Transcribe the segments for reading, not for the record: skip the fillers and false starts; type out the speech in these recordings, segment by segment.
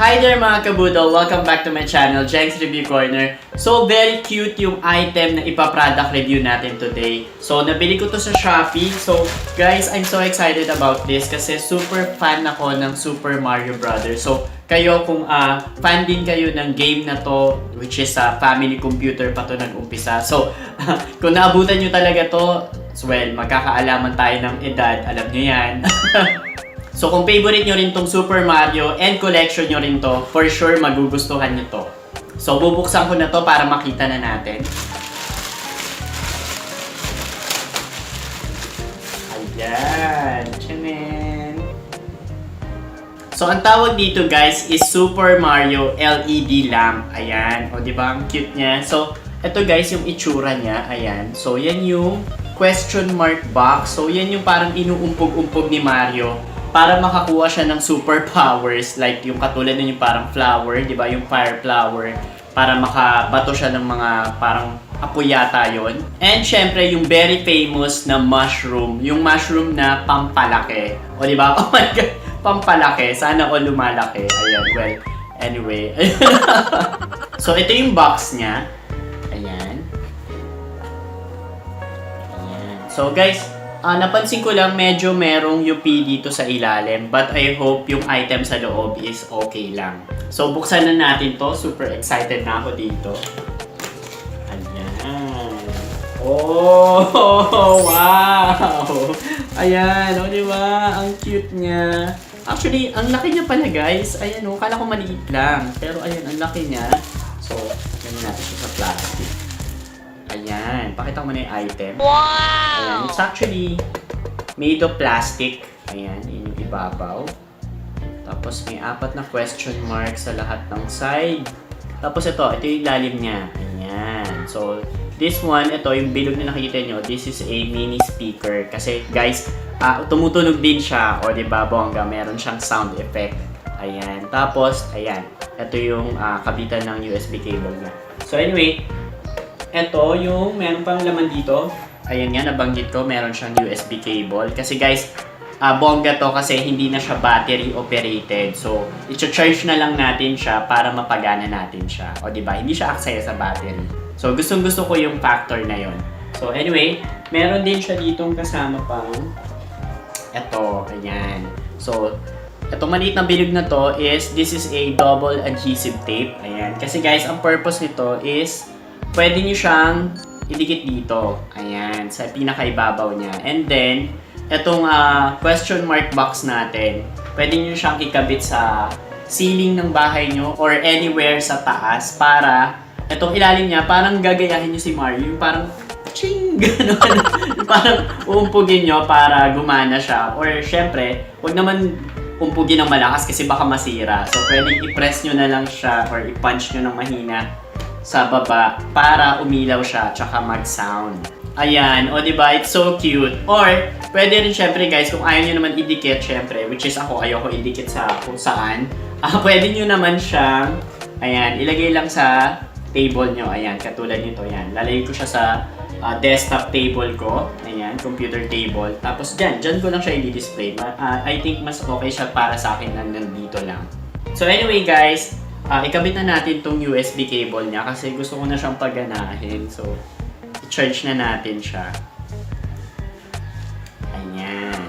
Hi there mga kabudol! Welcome back to my channel, Jeng's Review Corner. So, very cute yung item na ipa-product review natin today. So, nabili ko to sa Shopee. So, guys, I'm so excited about this kasi super fan ako ng Super Mario Brothers. So, kayo kung fan din kayo ng game na to, which is sa family computer pa to nag-umpisa. So, kung naabutan nyo talaga to, well, magkakaalaman tayo ng edad, alam nyo yan. So kung favorite nyo rin tong Super Mario and collection nyo rin to, for sure magugustuhan nyo to. So bubuksan ko na to para makita na natin. Ayan! Tchanen! So ang tawag dito guys is Super Mario LED lamp. Ayan. O diba? Ang cute niya. So ito guys yung itsura niya. Ayan. So yan yung question mark box. So yan yung parang inuumpog-umpog ni Mario para makakuha siya ng superpowers, like yung katulad nun yung parang flower, di ba? Yung fire flower, para makabato siya ng mga parang apoy yata yun. And syempre, yung very famous na mushroom, yung mushroom na pampalaki. O di ba? Oh my God, pampalaki. Sana all lumalaki. Ayan, well, anyway. So, ito yung box niya. Ayan. Ayan. So, guys, napansin ko lang medyo merong UP dito sa ilalim, but I hope yung item sa loob is okay lang. So buksan na natin to, super excited na ako dito. Ayan. Oh, wow! Ayan, o diba? Ang cute niya. Actually, ang laki niya pala guys. Ayan o, kala ko maliit lang. Pero ayan, ang laki niya. So, ganyan natin siya sa plastic. Ayan, pakita ko muna yung item. Wow! Ayan, it's actually made of plastic. Ayan, yun yung ibabaw. Tapos may 4 na question mark sa lahat ng side. Tapos ito yung lalim niya. Ayan. So, this one, ito yung bilog na nakikita nyo, this is a mini speaker. Kasi guys, tumutunog din siya. O diba, bongga, meron siyang sound effect. Ayan. Tapos, ayan. Ito yung kabitan ng USB cable niya. So anyway, ito yung meron pang laman dito. Ayan nga, nabanggit ko, meron siyang USB cable. Kasi guys, bongga to kasi hindi na siya battery operated. So, i-charge na lang natin siya para mapagana natin siya. O diba, hindi siya aksaya sa battery. So, gustong-gusto ko yung factor na yon. So, anyway, meron din siya ditong kasama pang ito, ayan. So, itong maliit na bilog na to is, this is a double adhesive tape. Ayan. Kasi guys, ang purpose nito is pwede nyo siyang idikit dito. Ayan, sa pinakaibabaw niya. And then, itong question mark box natin, pwede nyo siyang ikabit sa ceiling ng bahay nyo or anywhere sa taas para itong ilalim niya, parang gagayahin nyo si Mario. Yung parang, ching! Ganon. Parang uumpugin nyo para gumana siya. Or syempre, huwag naman umpugin ng malakas kasi baka masira. So, pwedeng i-press nyo na lang siya or i-punch nyo ng mahina sa baba para umilaw siya tsaka mag-sound. Ayan, o diba? It's so cute. Or, pwede rin syempre guys, kung ayaw nyo naman idikit syempre, which is ako, ayoko idikit sa kung saan. Pwede nyo naman siyang, ayan, ilagay lang sa table nyo. Ayan, katulad nito. Ayan, lalagay ko siya sa desktop table ko. Ayan, computer table. Tapos dyan ko lang siya i-display. I think mas okay siya para sa akin na nandito lang. So anyway guys, ikabit na natin tong USB cable niya kasi gusto ko na siyang paganahin. So, i-charge na natin siya. Ayan.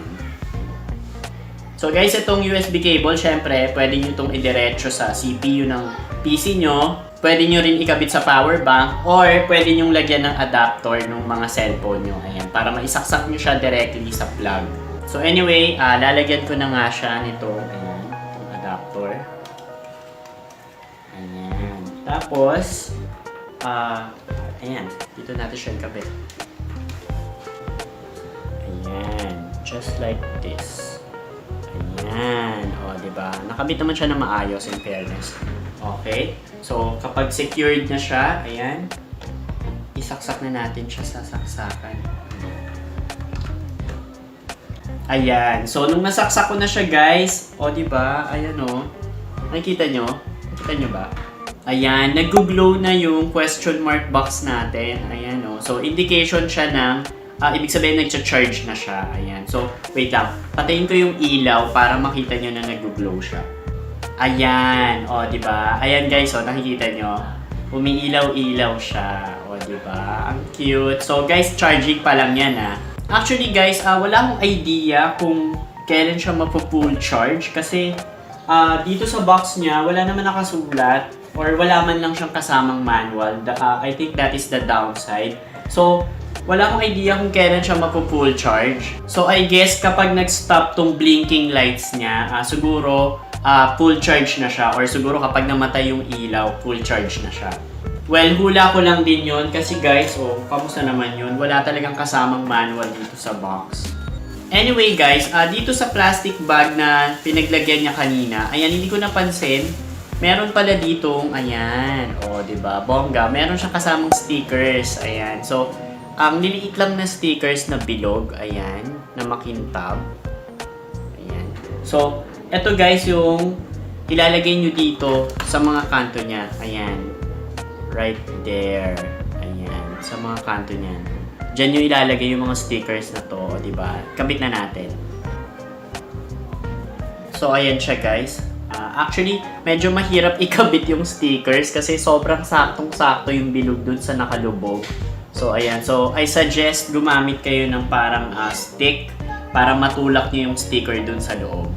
So guys, itong USB cable, syempre, pwede nyo itong idiretso sa CPU ng PC nyo. Pwede nyo rin ikabit sa power bank or pwede nyo lagyan ng adapter ng mga cellphone nyo. Ayan, para maisaksak nyo siya directly sa plug. So anyway, lalagyan ko na nga siya nito. Ayan, itong adapter. Ayan. Tapos, ayan. Dito natin siya ikabit. Ayan. Just like this. Ayan. O, diba? Nakabit naman siya na maayos in fairness. Okay. So, kapag secured na siya, ayan. Isaksak na natin siya sa saksakan. Ayan. So, nung nasaksak ko na siya, guys, o, diba? Ayan, o. Nakikita nyo? Nakita nyo ba? Ayan, nag-glow na yung question mark box natin. Ayan o. So, indication siya ng, ibig sabihin nag-charge na siya. Ayan. So, wait lang. Patayin ko yung ilaw para makita nyo na nag-glow siya. Ayan, o, di ba? Ayan guys, o, nakikita nyo. Umiilaw-ilaw siya. O, di ba? Ang cute. So guys, charging pa lang yan, ah. Actually guys, wala akong idea kung kailan siya mapu-full charge kasi dito sa box niya, wala naman nakasulat or wala man lang siyang kasamang manual. I think that is the downside. So, wala akong idea kung kailan siya mapu-full charge. So, I guess kapag nag-stop tong blinking lights niya, siguro full charge na siya or siguro kapag namatay yung ilaw, full charge na siya. Well, hula ko lang din yun kasi guys, kamusta naman yun? Wala talagang kasamang manual dito sa box. Anyway guys, dito sa plastic bag na pinaglagyan niya kanina, ayan, hindi ko napansin, meron pala ditong, ayan, diba, bongga, meron siyang kasamang stickers, ayan. So, ang liliit lang na stickers na bilog, ayan, na makintab, ayan. So, eto guys yung ilalagay nyo dito sa mga kanto niya, ayan. Right there. Ayan. Sa mga kanto niyan. Diyan yung ilalagay yung mga stickers na to. O, diba? Kabit na natin. So, ayan siya guys. Actually, medyo mahirap ikabit yung stickers kasi sobrang saktong-sakto yung bilog dun sa nakalubog. So, ayan. So, I suggest gumamit kayo ng parang stick para matulak nyo yung sticker dun sa loob.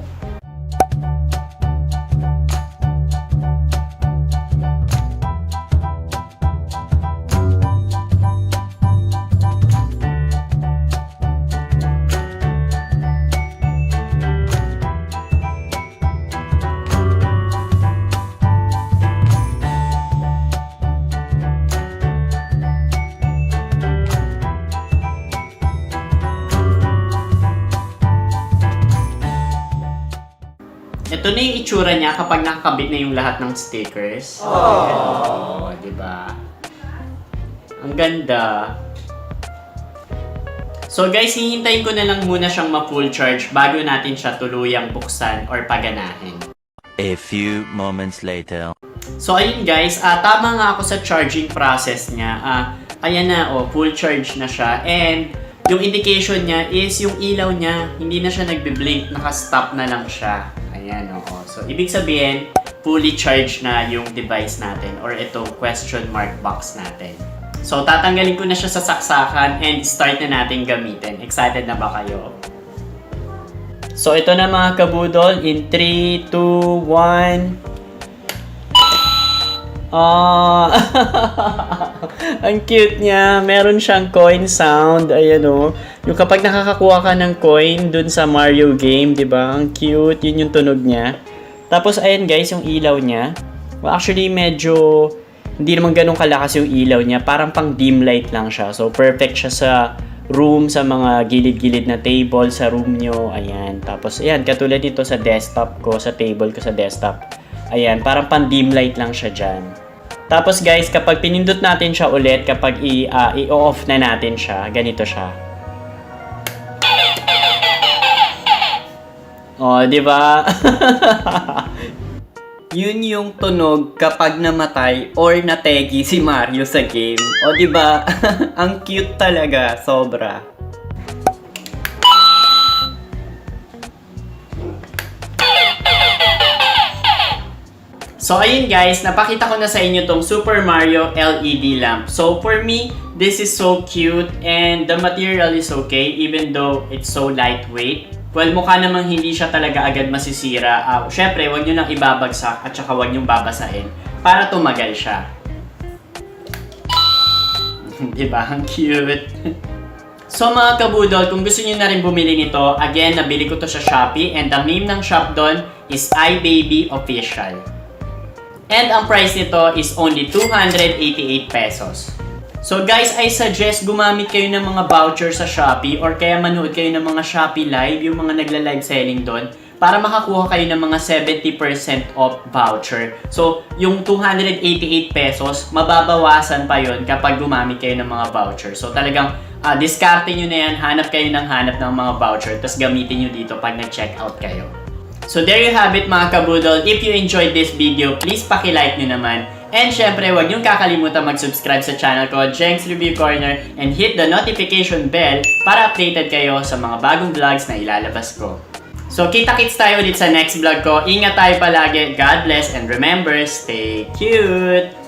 Ito na yung itsura niya kapag nakakabit na yung lahat ng stickers. Oh, diba? Ang ganda. So guys, hihintayin ko na lang muna siyang ma-full charge bago natin siya tuluyang buksan or paganahin. A few moments later. So ayun guys, tama nga ako sa charging process niya. Ayan na, full charge na siya. And yung indication niya is yung ilaw niya, hindi na siya nagbe-blink, naka-stop na lang siya. Ayan, So, ibig sabihin, fully charged na yung device natin or itong question mark box natin. So, tatanggalin ko na siya sa saksakan and start na natin gamitin. Excited na ba kayo? So, ito na mga kabudol. In 3, 2, 1... Ang cute niya. Meron siyang coin sound. Ayan yung kapag nakakakuha ka ng coin dun sa Mario game, di ba? Ang cute. Yun yung tunog niya. Tapos, ayan guys, yung ilaw niya. Well, actually, medyo hindi naman ganun kalakas yung ilaw niya. Parang pang dim light lang siya. So, perfect siya sa room, sa mga gilid-gilid na table sa room nyo. Ayan. Tapos, ayan, katulad dito sa desktop ko, sa table ko sa desktop. Ayan, parang pang dim light lang siya dyan. Tapos guys, kapag pinindot natin siya ulit, kapag i-off na natin siya, ganito siya. Di ba? Yun yung tunog kapag namatay or nategi si Mario sa game. Di ba? Ang cute talaga, sobra. So ayun guys, napakita ko na sa inyo tong Super Mario LED lamp. So for me, this is so cute and the material is okay even though it's so lightweight. Well, mukha namang hindi siya talaga agad masisira. Syempre, huwag nyo nang ibabagsak at saka huwag nyo babasahin para tumagal siya. Diba? Ang cute. So mga kabudol, kung gusto niyo na rin bumili nito, again, nabili ko to sa Shopee and the name ng shop doon is iBaby Official. And ang price nito is only 288 pesos. So guys, I suggest gumamit kayo ng mga voucher sa Shopee or kaya manood kayo ng mga Shopee Live, yung mga nagla-live selling doon, para makakuha kayo ng mga 70% off voucher. So, yung 288 pesos, mababawasan pa yon kapag gumamit kayo ng mga voucher. So, talagang diskarte nyo na yan, hanap kayo ng hanap ng mga voucher, tapos gamitin nyo dito pag nag-check out kayo. So, there you have it mga kabudol. If you enjoyed this video, please paki-like nyo naman. And syempre, huwag niyong kakalimutan mag-subscribe sa channel ko, Jenks Review Corner, and hit the notification bell para updated kayo sa mga bagong vlogs na ilalabas ko. So, kita-kits tayo ulit sa next vlog ko. Ingat tayo palagi. God bless and remember, stay cute!